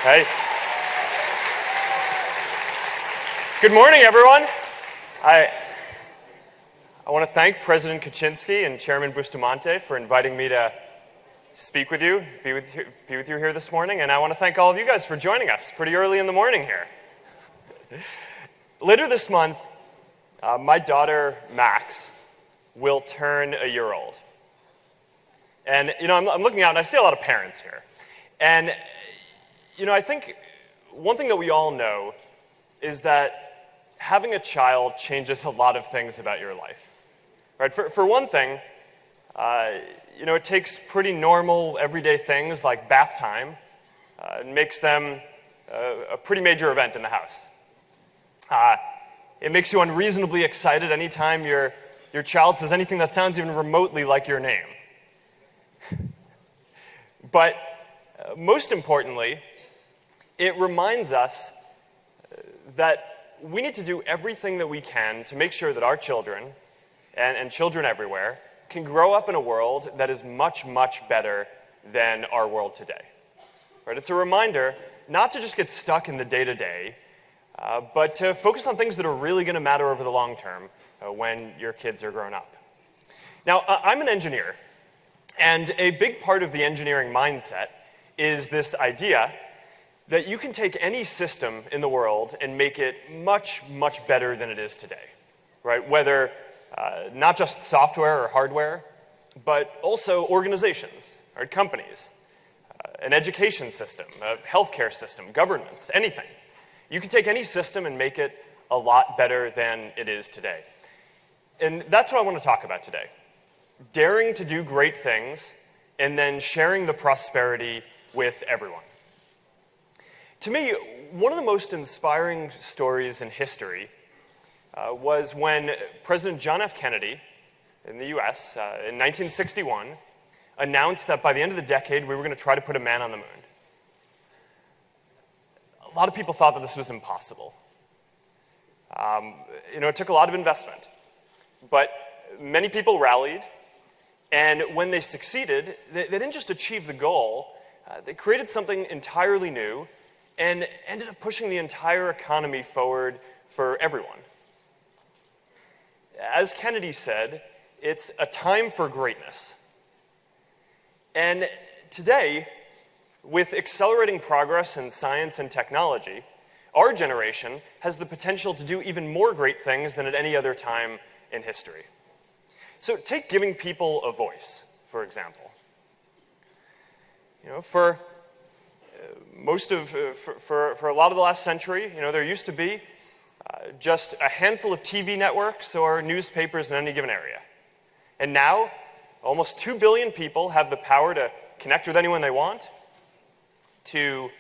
Hey. Good morning, everyone. I want to thank President Kaczynski and Chairman Bustamante for inviting me to speak with you, be with you here this morning, and I want to thank all of you guys for joining us pretty early in the morning here. Later this month, my daughter, Max, will turn a year old. And, I'm looking out and I see a lot of parents here. And, I think one thing that we all know is that having a child changes a lot of things about your life. Right? For one thing, it takes pretty normal, everyday things like bath time and makes them a pretty major event in the house. It makes you unreasonably excited anytime your child says anything that sounds even remotely like your name. But most importantly, it reminds us that we need to do everything that we can to make sure that our children, and children everywhere, can grow up in a world that is much, much better than our world today. Right? It's a reminder not to just get stuck in the day-to-day, but to focus on things that are really going to matter over the long term when your kids are grown up. Now, I'm an engineer, and a big part of the engineering mindset is this idea that you can take any system in the world and make it much, much better than it is today, right? Whether not just software or hardware, but also organizations, right? Companies, an education system, a healthcare system, governments, anything. You can take any system and make it a lot better than it is today. And that's what I want to talk about today. Daring to do great things and then sharing the prosperity with everyone. To me, one of the most inspiring stories in history was when President John F. Kennedy in the US in 1961 announced that by the end of the decade we were going to try to put a man on the moon. A lot of people thought that this was impossible. It took a lot of investment, but many people rallied, and when they succeeded, they didn't just achieve the goal, they created something entirely new and ended up pushing the entire economy forward for everyone. As Kennedy said, it's a time for greatness. And today, with accelerating progress in science and technology, our generation has the potential to do even more great things than at any other time in history. So take giving people a voice, for example. For a lot of the last century, there used to be just a handful of TV networks or newspapers in any given area. And now, almost 2 billion people have the power to connect with anyone they want, to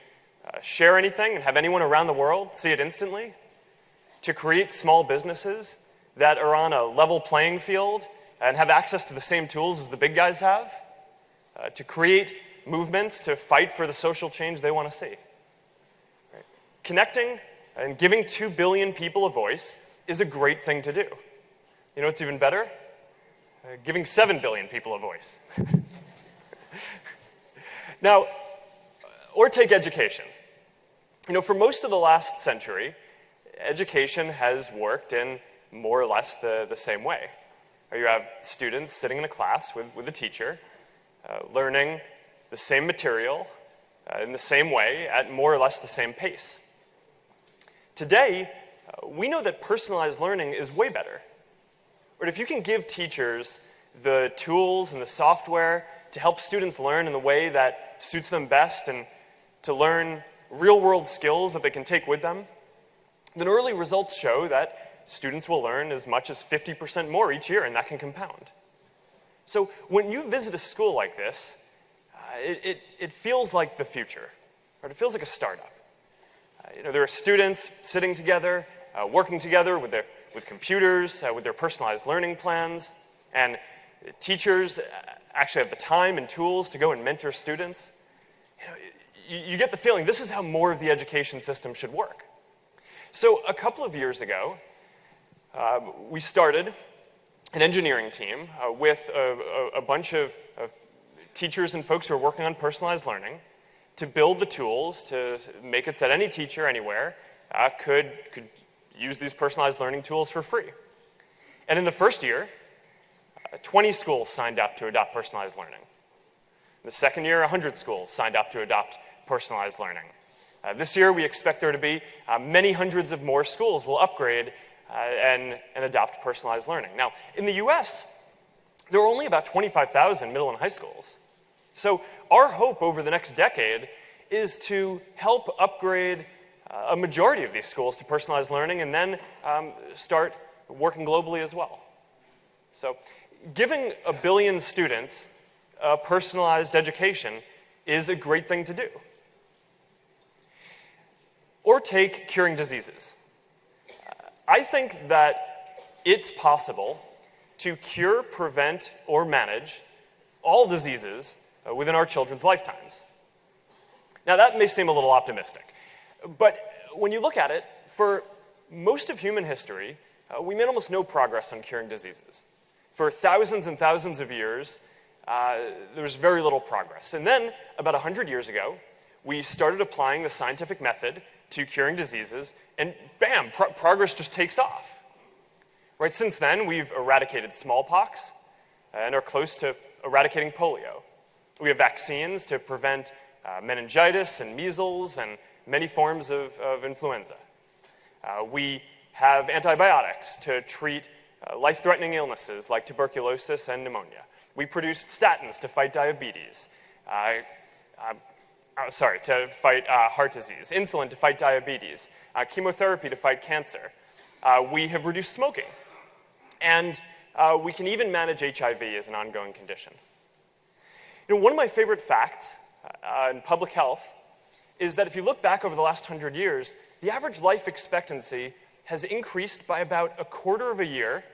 share anything and have anyone around the world see it instantly, to create small businesses that are on a level playing field and have access to the same tools as the big guys have, to create movements to fight for the social change they want to see. Right? Connecting and giving 2 billion people a voice is a great thing to do. You know what's even better? Giving 7 billion people a voice. Now, or take education. For most of the last century, education has worked in more or less the same way. You have students sitting in a class with a teacher, learning the same material in the same way at more or less the same pace. Today, we know that personalized learning is way better. But if you can give teachers the tools and the software to help students learn in the way that suits them best and to learn real-world skills that they can take with them, then early results show that students will learn as much as 50% more each year, and that can compound. So when you visit a school like this, it feels like the future, or it feels like a startup. There are students sitting together, working together with computers, with their personalized learning plans, and teachers actually have the time and tools to go and mentor students. You get the feeling this is how more of the education system should work. So a couple of years ago, we started an engineering team with a bunch of teachers and folks who are working on personalized learning to build the tools to make it so that any teacher anywhere could use these personalized learning tools for free. And in the first year, 20 schools signed up to adopt personalized learning. In the second year, 100 schools signed up to adopt personalized learning. This year, we expect there to be many hundreds of more schools will upgrade and adopt personalized learning. Now, in the US, there are only about 25,000 middle and high schools. So our hope over the next decade is to help upgrade a majority of these schools to personalized learning and then start working globally as well. So giving 1 billion students a personalized education is a great thing to do. Or take curing diseases. I think that it's possible to cure, prevent, or manage all diseases within our children's lifetimes. Now, that may seem a little optimistic, but when you look at it, for most of human history, we made almost no progress on curing diseases. For thousands and thousands of years, there was very little progress. And then, about 100 years ago, we started applying the scientific method to curing diseases, and bam, progress just takes off. Right, since then, we've eradicated smallpox and are close to eradicating polio. We have vaccines to prevent meningitis and measles and many forms of influenza. We have antibiotics to treat life-threatening illnesses like tuberculosis and pneumonia. We produced statins to fight diabetes. To fight heart disease, insulin to fight diabetes, chemotherapy to fight cancer. We have reduced smoking. And we can even manage HIV as an ongoing condition. You know, one of my favorite facts in public health is that if you look back over the last 100 years, the average life expectancy has increased by about 1/4 of a year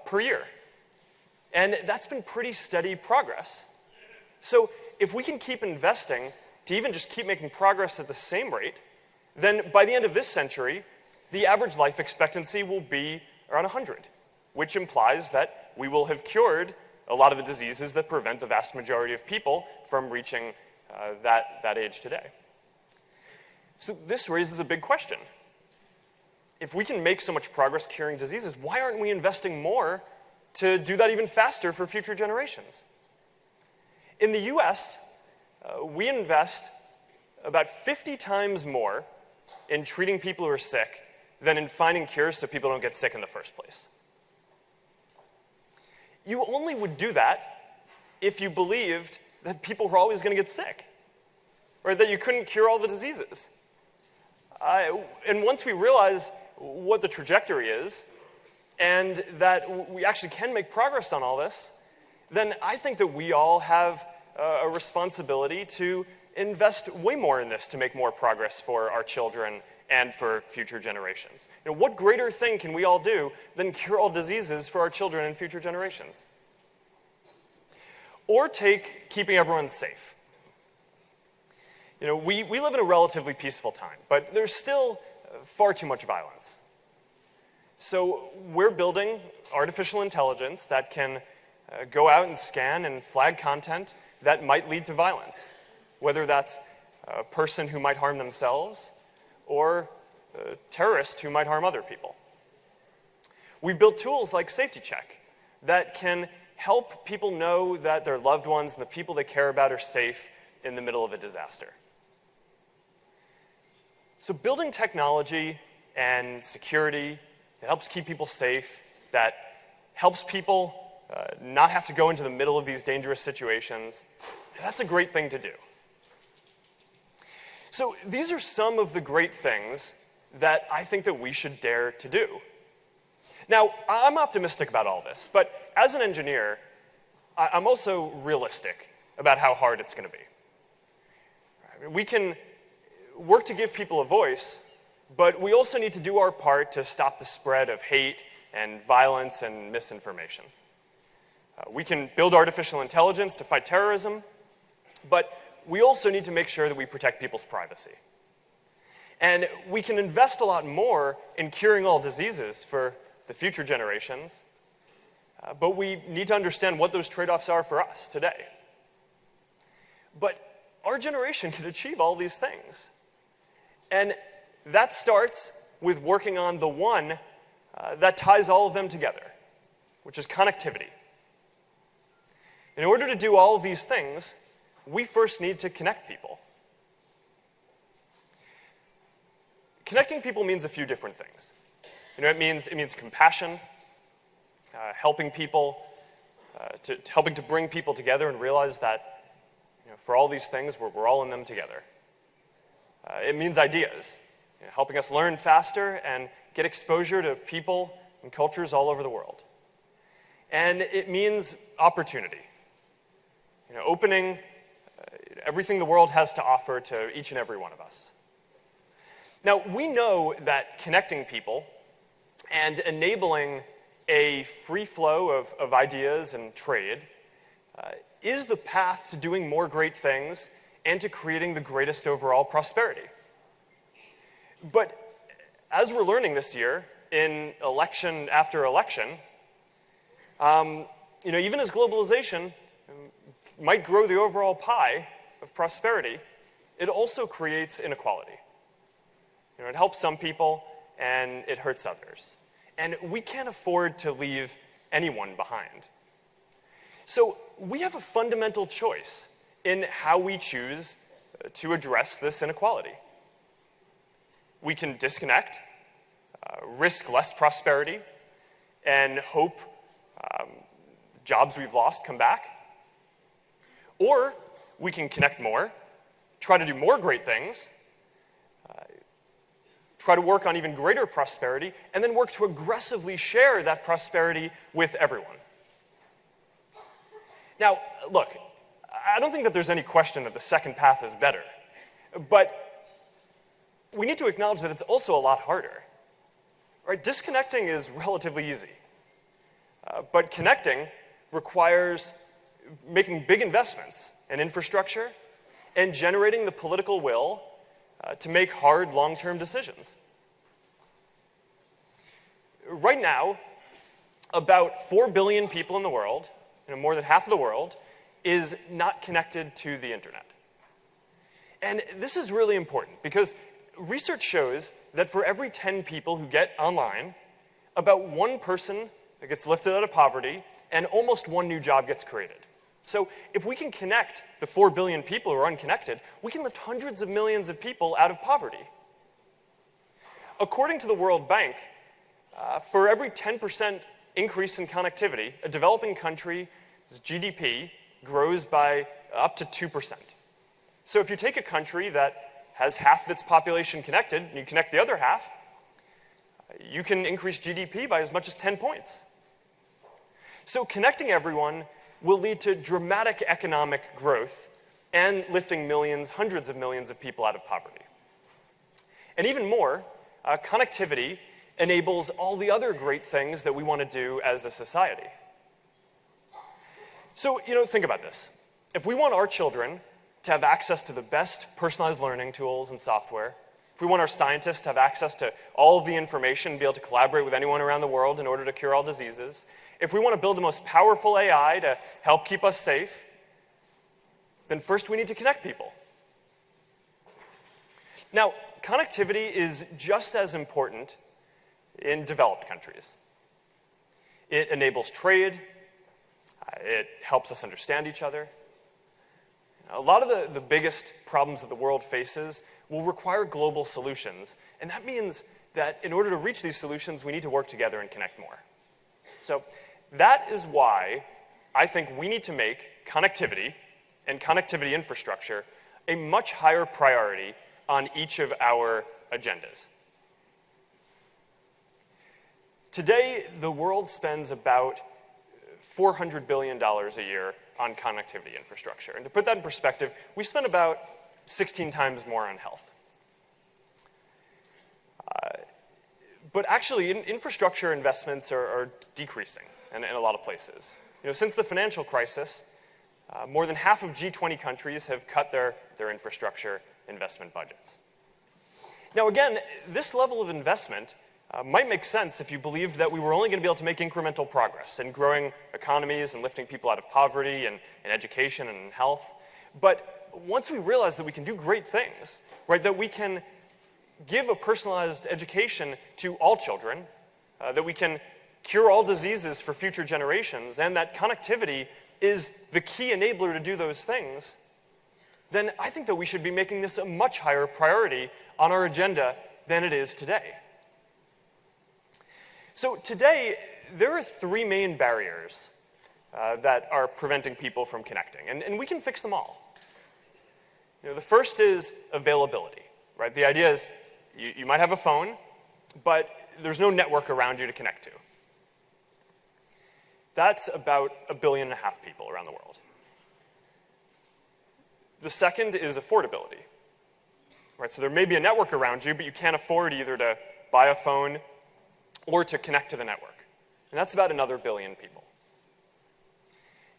per year. And that's been pretty steady progress. So if we can keep investing to even just keep making progress at the same rate, then by the end of this century, the average life expectancy will be around 100, which implies that we will have cured a lot of the diseases that prevent the vast majority of people from reaching that age today. So this raises a big question. If we can make so much progress curing diseases, why aren't we investing more to do that even faster for future generations? In the US, we invest about 50 times more in treating people who are sick than in finding cures so people don't get sick in the first place. You only would do that if you believed that people were always going to get sick, or that you couldn't cure all the diseases. And once we realize what the trajectory is, and that we actually can make progress on all this, then I think that we all have a responsibility to invest way more in this to make more progress for our children and for future generations. You know, what greater thing can we all do than cure all diseases for our children and future generations? Or take keeping everyone safe. You know, we live in a relatively peaceful time, but there's still far too much violence. So we're building artificial intelligence that can go out and scan and flag content that might lead to violence, whether that's a person who might harm themselves or a terrorist who might harm other people. We've built tools like Safety Check that can help people know that their loved ones and the people they care about are safe in the middle of a disaster. So building technology and security that helps keep people safe, that helps people not have to go into the middle of these dangerous situations, that's a great thing to do. So these are some of the great things that I think that we should dare to do. Now, I'm optimistic about all this, but as an engineer, I'm also realistic about how hard it's going to be. We can work to give people a voice, but we also need to do our part to stop the spread of hate and violence and misinformation. We can build artificial intelligence to fight terrorism, but we also need to make sure that we protect people's privacy. And we can invest a lot more in curing all diseases for the future generations, but we need to understand what those trade-offs are for us today. But our generation can achieve all these things. And that starts with working on the one that ties all of them together, which is connectivity. In order to do all of these things, we first need to connect people. Connecting people means a few different things. It means compassion, helping people, helping to bring people together and realize that for all these things, we're all in them together. It means ideas, helping us learn faster and get exposure to people and cultures all over the world. And it means opportunity, opening everything the world has to offer to each and every one of us. Now, we know that connecting people and enabling a free flow of ideas and trade is the path to doing more great things and to creating the greatest overall prosperity. But as we're learning this year, in election after election, even as globalization might grow the overall pie of prosperity, it also creates inequality. It helps some people, and it hurts others. And we can't afford to leave anyone behind. So we have a fundamental choice in how we choose to address this inequality. We can disconnect, risk less prosperity, and hope jobs we've lost come back. Or we can connect more, try to do more great things, try to work on even greater prosperity, and then work to aggressively share that prosperity with everyone. Now, look, I don't think that there's any question that the second path is better, but we need to acknowledge that it's also a lot harder. Right? Disconnecting is relatively easy, but connecting requires making big investments in infrastructure and generating the political will to make hard, long-term decisions. Right now, about 4 billion people in the world, more than half of the world, is not connected to the internet. And this is really important because research shows that for every 10 people who get online, about one person gets lifted out of poverty and almost one new job gets created. So if we can connect the 4 billion people who are unconnected, we can lift hundreds of millions of people out of poverty. According to the World Bank, for every 10% increase in connectivity, a developing country's GDP grows by up to 2%. So if you take a country that has half of its population connected, and you connect the other half, you can increase GDP by as much as 10 points. So connecting everyone will lead to dramatic economic growth and lifting millions, hundreds of millions of people out of poverty. And even more, connectivity enables all the other great things that we want to do as a society. So, think about this. If we want our children to have access to the best personalized learning tools and software, if we want our scientists to have access to all of the information and be able to collaborate with anyone around the world in order to cure all diseases, if we want to build the most powerful AI to help keep us safe, then first we need to connect people. Now, connectivity is just as important in developed countries. It enables trade. It helps us understand each other. A lot of the biggest problems that the world faces will require global solutions, and that means that in order to reach these solutions, we need to work together and connect more. So that is why I think we need to make connectivity and connectivity infrastructure a much higher priority on each of our agendas. Today, the world spends about $400 billion a year on connectivity infrastructure. And to put that in perspective, we spend about 16 times more on health. But actually, infrastructure investments are decreasing in a lot of places. Since the financial crisis, more than half of G20 countries have cut their infrastructure investment budgets. Now again, this level of investment might make sense if you believed that we were only going to be able to make incremental progress in growing economies and lifting people out of poverty and in education and in health. But once we realize that we can do great things, right, that we can give a personalized education to all children, that we can cure all diseases for future generations, and that connectivity is the key enabler to do those things, then I think that we should be making this a much higher priority on our agenda than it is today. So today, there are three main barriers that are preventing people from connecting, and we can fix them all. The first is availability, right? The idea is you might have a phone, but there's no network around you to connect to. That's about 1.5 billion people around the world. The second is affordability, right? So there may be a network around you, but you can't afford either to buy a phone or to connect to the network. And that's about another 1 billion people.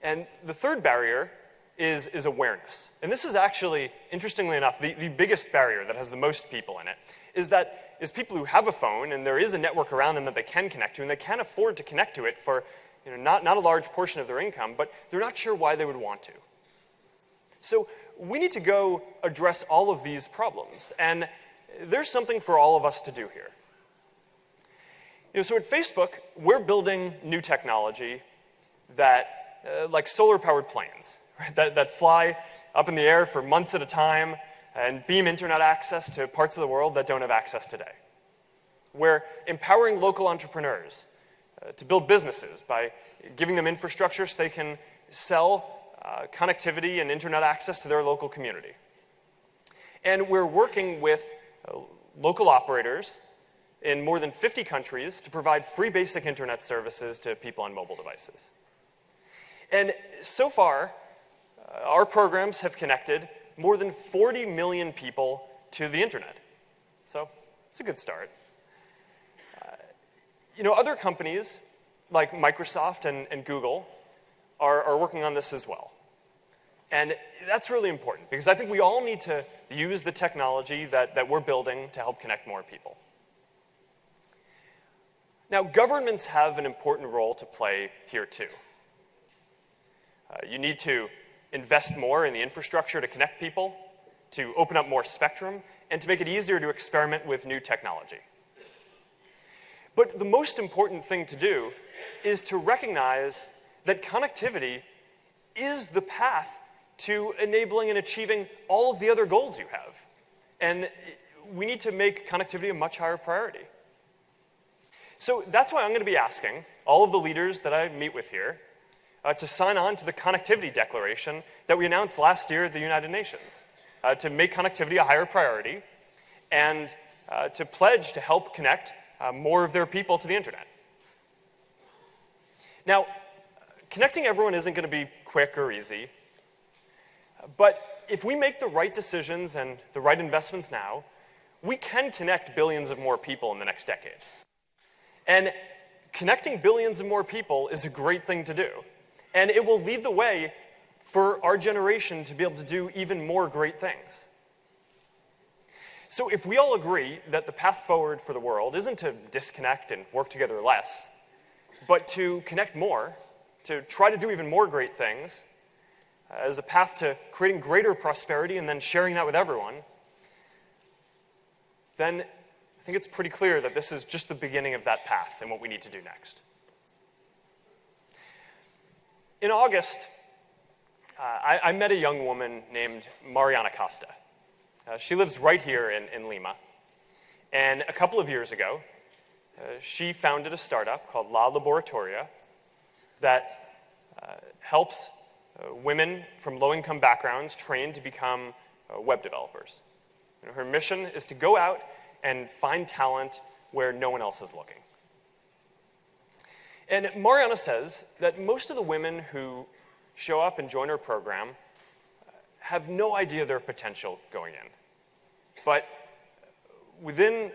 And the third barrier is awareness. And this is actually, interestingly enough, the biggest barrier that has the most people in it, is people who have a phone and there is a network around them that they can connect to, and they can afford to connect to it for not a large portion of their income, but they're not sure why they would want to. So we need to go address all of these problems, and there's something for all of us to do here. So at Facebook, we're building new technology that, like solar-powered planes, right, that fly up in the air for months at a time and beam internet access to parts of the world that don't have access today. We're empowering local entrepreneurs to build businesses by giving them infrastructure so they can sell connectivity and internet access to their local community. And we're working with local operators in more than 50 countries to provide free basic internet services to people on mobile devices. And so far, our programs have connected more than 40 million people to the internet. So it's a good start. Other companies like Microsoft and Google are working on this as well. And that's really important because I think we all need to use the technology that we're building to help connect more people. Now, governments have an important role to play here too. You need to invest more in the infrastructure to connect people, to open up more spectrum, and to make it easier to experiment with new technology. But the most important thing to do is to recognize that connectivity is the path to enabling and achieving all of the other goals you have. And we need to make connectivity a much higher priority. So that's why I'm going to be asking all of the leaders that I meet with here to sign on to the Connectivity Declaration that we announced last year at the United Nations, to make connectivity a higher priority and to pledge to help connect more of their people to the internet. Now, connecting everyone isn't going to be quick or easy, but if we make the right decisions and the right investments now, we can connect billions of more people in the next decade. And connecting billions of more people is a great thing to do. And it will lead the way for our generation to be able to do even more great things. So if we all agree that the path forward for the world isn't to disconnect and work together less, but to connect more, to try to do even more great things, as a path to creating greater prosperity and then sharing that with everyone, then I think it's pretty clear that this is just the beginning of that path and what we need to do next. In August, I met a young woman named Mariana Costa. She lives right here in Lima. And a couple of years ago, she founded a startup called La Laboratoria that helps women from low-income backgrounds train to become web developers. Her mission is to go out and find talent where no one else is looking. And Mariana says that most of the women who show up and join her program have no idea their potential going in. But within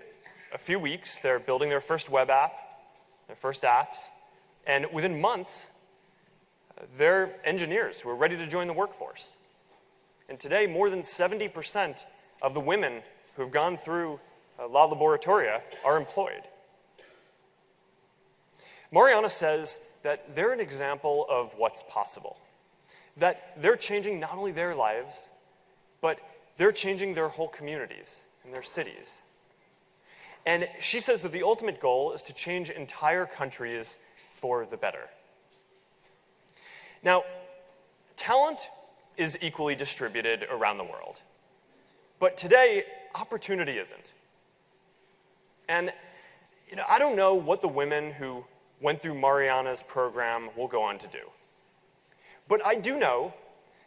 a few weeks, they're building their first web app, their first apps, and within months, they're engineers who are ready to join the workforce. And today, more than 70% of the women who have gone through La Laboratoria are employed. Mariana says that they're an example of what's possible, that they're changing not only their lives, but they're changing their whole communities and their cities. And she says that the ultimate goal is to change entire countries for the better. Now, talent is equally distributed around the world. But today, opportunity isn't. And I don't know what the women who went through Mariana's program will go on to do. But I do know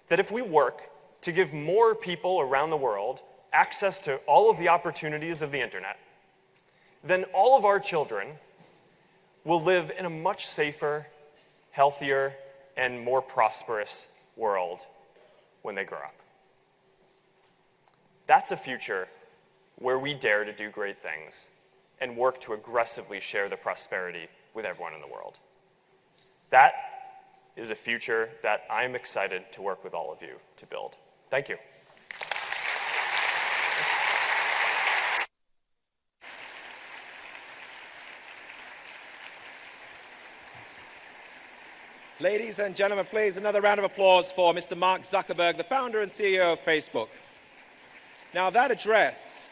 that if we work to give more people around the world access to all of the opportunities of the internet, then all of our children will live in a much safer, healthier, and more prosperous world when they grow up. That's a future where we dare to do great things and work to aggressively share the prosperity with everyone in the world. That is a future that I'm excited to work with all of you to build. Thank you. Ladies and gentlemen, please, another round of applause for Mr. Mark Zuckerberg, the founder and CEO of Facebook. Now, that address